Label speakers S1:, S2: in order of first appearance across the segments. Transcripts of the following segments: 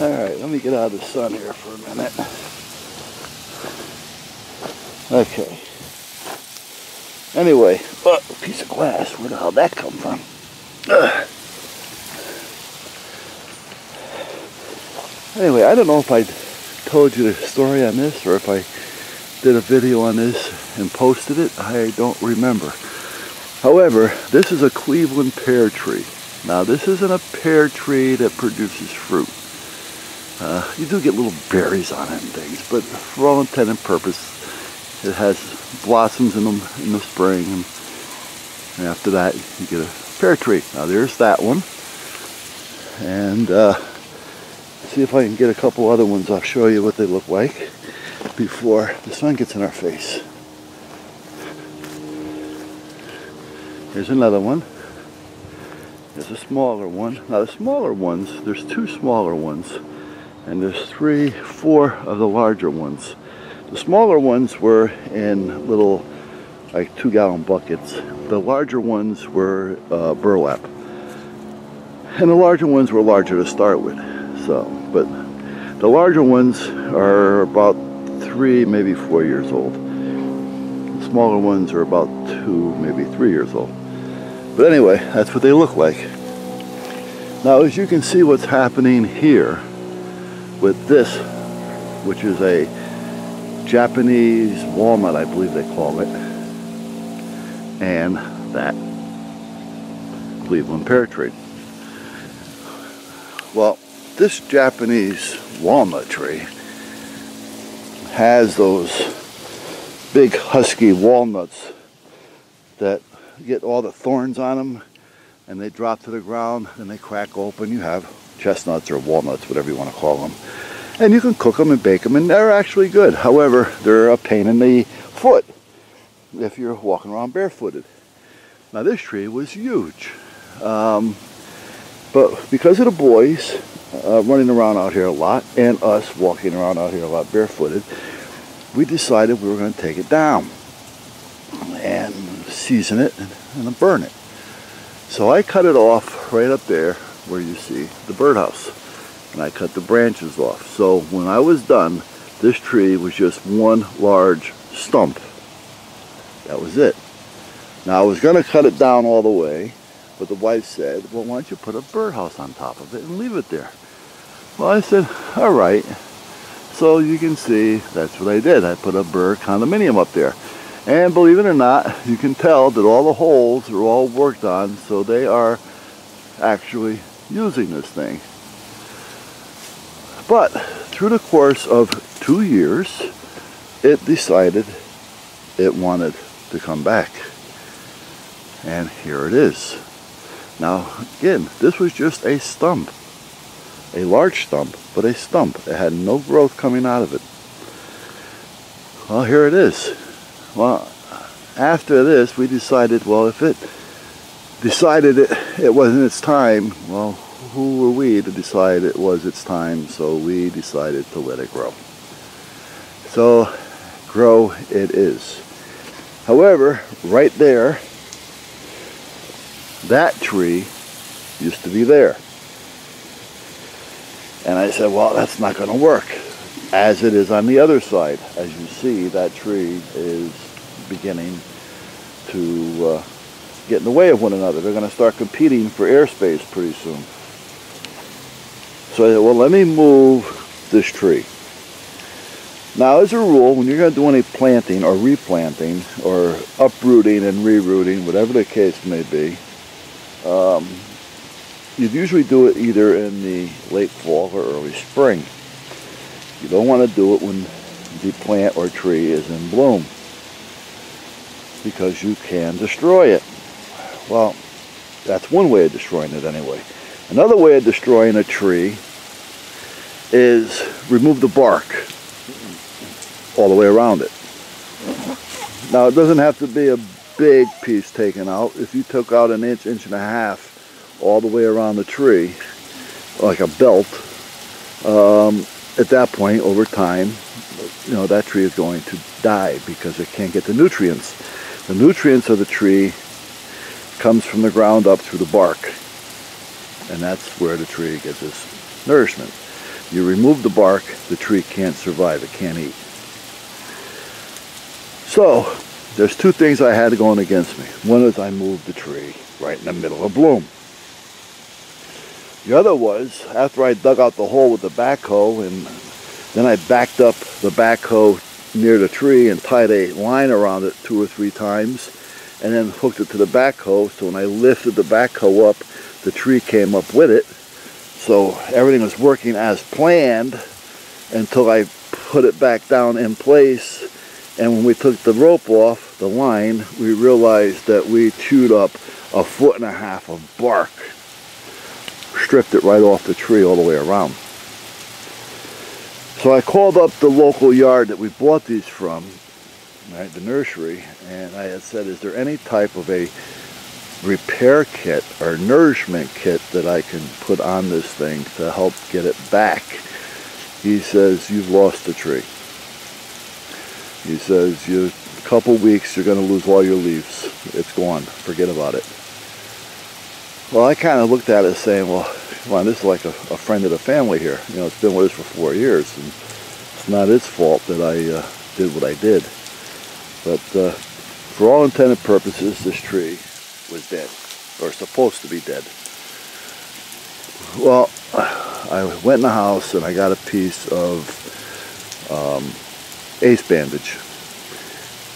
S1: Alright, let me get out of the sun here for a minute. Okay. Anyway, oh, a piece of glass. Where the hell did that come from? Ugh. Anyway, I don't know if I told you the story on this or if I did a video on this and posted it. I don't remember. However, this is a Cleveland pear tree. Now, this isn't a pear tree that produces fruit. You do get little berries on it and things, but for all intent and purpose, it has blossoms in them in the spring, and after that, you get a pear tree. Now, there's that one, and see if I can get a couple other ones. I'll show you what they look like before the sun gets in our face. Here's another one. There's a smaller one. Now, the smaller ones, there's two smaller ones, and there's 3, 4 of the larger ones. The smaller ones were in little, like 2-gallon buckets. The larger ones were burlap. And the larger ones were larger to start with. So, but the larger ones are about 3, maybe 4 years old. The smaller ones are about 2, maybe 3 years old. But anyway, that's what they look like. Now, as you can see what's happening here with this, which is a Japanese walnut, I believe they call it, and that Cleveland pear tree. Well, this Japanese walnut tree has those big husky walnuts that get all the thorns on them, and they drop to the ground and they crack open. You have chestnuts or walnuts, whatever you want to call them, and you can cook them and bake them, and they're actually good. However, they're a pain in the foot if you're walking around barefooted. Now, this tree was huge, but because of the boys running around out here a lot and us walking around out here a lot barefooted, we decided we were going to take it down and season it and burn it. So I cut it off right up there where you see the birdhouse, and I cut the branches off. So when I was done, this tree was just one large stump. That was it. Now, I was going to cut it down all the way, but the wife said, well, why don't you put a birdhouse on top of it and leave it there? Well, I said, all right. So you can see that's what I did. I put a bird condominium up there. And believe it or not, you can tell that all the holes are all worked on, so they are actually using this thing. But through the course of 2 years, it decided it wanted to come back. And here it is. Now, again, this was just a stump. A large stump, but a stump. It had no growth coming out of it. Well, here it is. Well, after this, we decided, well, if it decided it wasn't its time, well, who were we to decide it was its time? So we decided to let it grow. So, grow it is. However, right there, that tree used to be there. And I said, well, that's not going to work, as it is on the other side. As you see, that tree is beginning to get in the way of one another. They're going to start competing for airspace pretty soon. So I said, well, let me move this tree. Now, as a rule, when you're going to do any planting or replanting or uprooting and rerooting, whatever the case may be, you'd usually do it either in the late fall or early spring. You don't want to do it when the plant or tree is in bloom, because you can destroy it. Well, that's one way of destroying it anyway. Another way of destroying a tree is remove the bark all the way around it. Now, it doesn't have to be a big piece taken out. If you took out an inch, inch and a half all the way around the tree, like a belt, at that point, over time, you know, that tree is going to die because it can't get the nutrients. The nutrients of the tree comes from the ground up through the bark, and that's where the tree gets its nourishment. You remove the bark, the tree can't survive, it can't eat. So, there's two things I had going against me. One is I moved the tree right in the middle of bloom. The other was, after I dug out the hole with the backhoe, and then I backed up the backhoe near the tree and tied a line around it 2 or 3 times, and then hooked it to the backhoe, so when I lifted the backhoe up, the tree came up with it. So everything was working as planned until I put it back down in place. And when we took the rope off the line, we realized that we chewed up 1.5 foot of bark. Stripped it right off the tree all the way around. So I called up the local yard that we bought these from, right, the nursery, and I had said, is there any type of a repair kit or nourishment kit that I can put on this thing to help get it back? He says, you've lost the tree. He says, a couple weeks, you're going to lose all your leaves. It's gone. Forget about it. Well, I kind of looked at it saying, well, this is like a friend of the family here. You know, it's been with us for 4 years, and it's not its fault that I did what I did. But for all intended purposes, this tree was dead, or supposed to be dead. Well, I went in the house and I got a piece of ace bandage.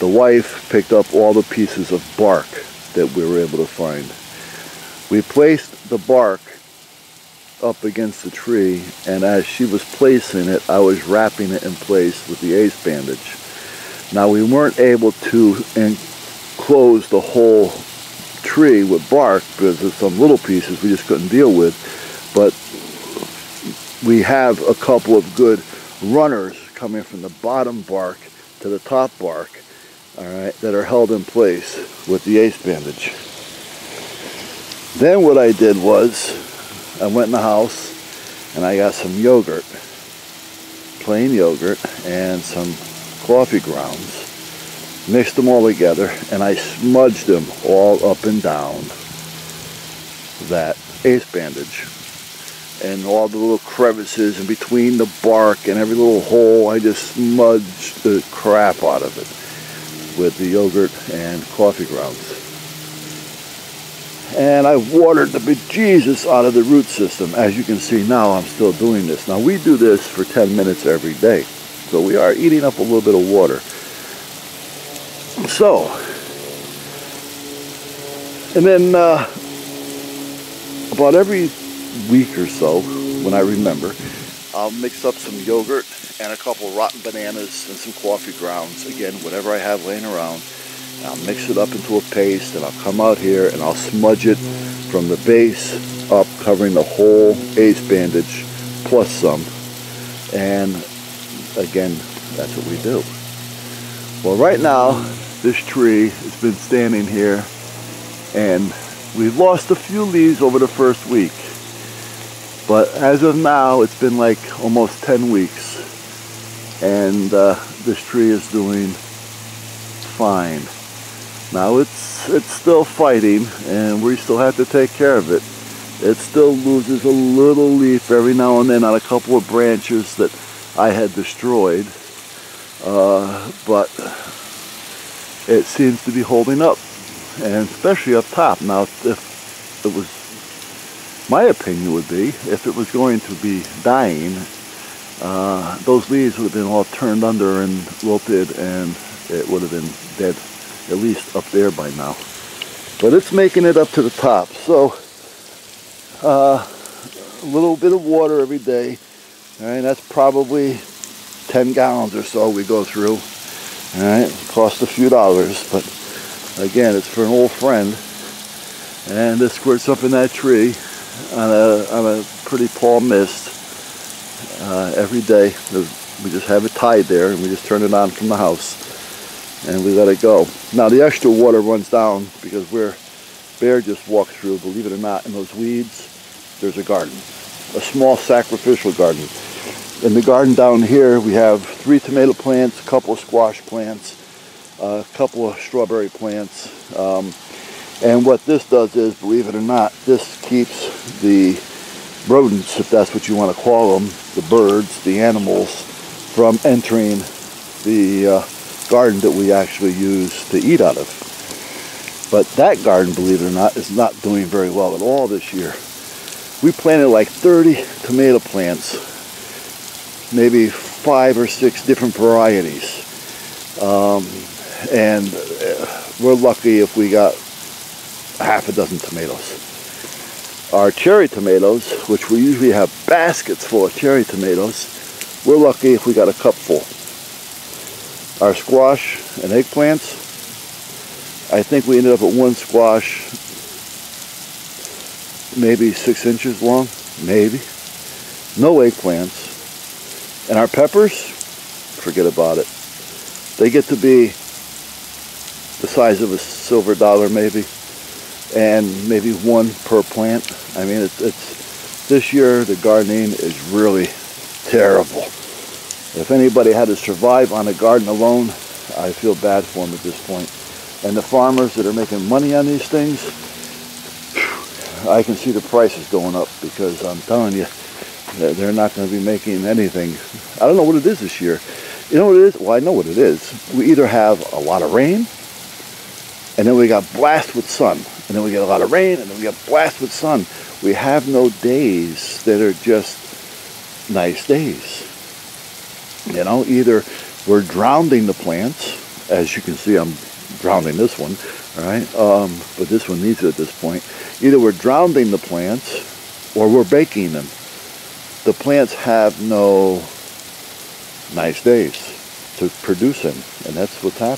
S1: The wife picked up all the pieces of bark that we were able to find. We placed the bark up against the tree, and as she was placing it, I was wrapping it in place with the ace bandage. Now, we weren't able to enclose the whole tree with bark because of some little pieces we just couldn't deal with, but we have a couple of good runners coming from the bottom bark to the top bark, all right, that are held in place with the ace bandage. Then what I did was I went in the house and I got some yogurt, plain yogurt, and some coffee grounds, mixed them all together, and I smudged them all up and down that ace bandage. And all the little crevices in between the bark and every little hole, I just smudged the crap out of it with the yogurt and coffee grounds. And I watered the bejesus out of the root system. As you can see now, I'm still doing this. Now, we do this for 10 minutes every day. So we are eating up a little bit of water. So, and then about every week or so, when I remember, I'll mix up some yogurt and a couple rotten bananas and some coffee grounds. Again, whatever I have laying around. I'll mix it up into a paste, and I'll come out here and I'll smudge it from the base up, covering the whole ace bandage plus some. And again, that's what we do. Well, right now, this tree has been standing here, and we've lost a few leaves over the first week. But as of now, it's been like almost 10 weeks, and this tree is doing fine. Now it's still fighting, and we still have to take care of it. It still loses a little leaf every now and then on a couple of branches that I had destroyed, but it seems to be holding up, and especially up top. Now, if it was, my opinion would be, if it was going to be dying, those leaves would have been all turned under and wilted, and it would have been dead, at least up there by now. But it's making it up to the top. So a little bit of water every day. All right, that's probably 10 gallons or so we go through. All right, it costs a few dollars, but again, it's for an old friend. And this squirts up in that tree on a pretty tall mist every day. We just have it tied there, and we just turn it on from the house, and we let it go. Now, the extra water runs down because where Bear just walked through, believe it or not, in those weeds, there's a garden, a small sacrificial garden. In the garden down here, we have 3 tomato plants, a couple of squash plants, a couple of strawberry plants. And what this does is, believe it or not, this keeps the rodents, if that's what you want to call them, the birds, the animals, from entering the garden that we actually use to eat out of. But that garden, believe it or not, is not doing very well at all this year. We planted like 30 tomato plants, maybe 5 or 6 different varieties. And we're lucky if we got half a dozen tomatoes. Our cherry tomatoes, which we usually have baskets full of cherry tomatoes, we're lucky if we got a cup full. Our squash and eggplants, I think we ended up with one squash, maybe 6 inches long, maybe. No eggplants. And our peppers, forget about it. They get to be the size of a silver dollar maybe, and maybe one per plant. I mean, it's this year the gardening is really terrible. If anybody had to survive on a garden alone, I feel bad for them at this point. And the farmers that are making money on these things, I can see the prices going up, because I'm telling you, they're not going to be making anything. I don't know what it is this year. You know what it is? Well, I know what it is. We either have a lot of rain, and then we got blast with sun, and then we get a lot of rain, and then we get blast with sun. We have no days that are just nice days. You know, either we're drowning the plants, as you can see, I'm drowning this one, all right? But this one needs it at this point. Either we're drowning the plants, or we're baking them. The plants have no nice days to produce in, and that's what's happening.